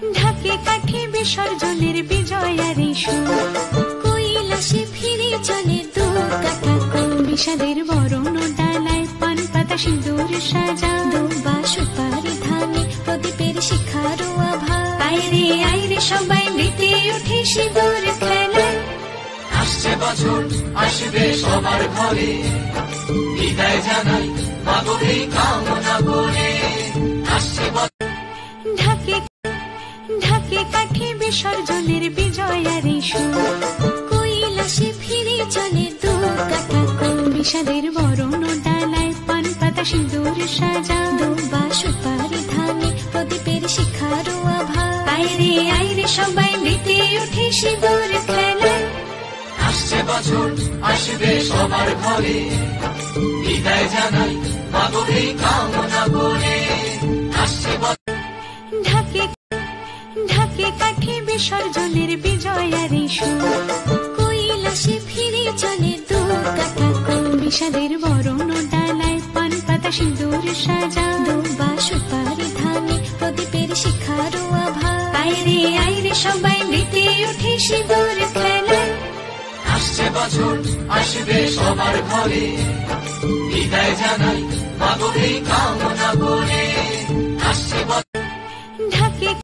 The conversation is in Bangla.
ঢাকে কাঠে বিসর্জনের বিজয়ার সুর, কৈলাসে ফিরে চলে দুর্গাটা বিষাদের বরণ ডালায় পান পাতা সিঁদুর সাজা, দুবা সুপারি ধানে প্রদীপের শিখার আভা। আইরে আইরে সবাই মেতে উঠে সিঁদুর খেলায়। আসছে বছর আসবে সবার ঘরে, বিদায় জানাই মাগো এই কামনা করে। আসছে ঢাকে ঢাকে কাঠে বিসর্জনের বিজয়ার সুর, কৈলাসে ফিরে চলে দুর্গাটা বিষাদের বরণ ডালায় পান পাতা সিঁদুর সাজা, দুবা সুপারি ধানে প্রদীপের শিখার আভা। আইরে আইরে সবাই মেতে উঠে সিঁদুর খেলায়। আসছে বছর আসবে সবার ঘরে, বিদায় জানাই মাগো এই কামনা করে। আসছে ঢাকে ঢাকে কাঠে বিসর্জনের বিজয়ার সুর, কৈলাসে ফিরে চলে দুর্গাটা বিষাদের বরণ ডালায় পান পাতা সিঁদুর সাজা, দুবা সুপারি ধানে প্রদীপের শিখার আভা। আইরে আইরে সবাই মেতে উঠে সিঁদুর খেলায়। আসছে বছর আসবে সবার ঘরে, বিদায় জানাই মাগো এই কামনা করে। আসছে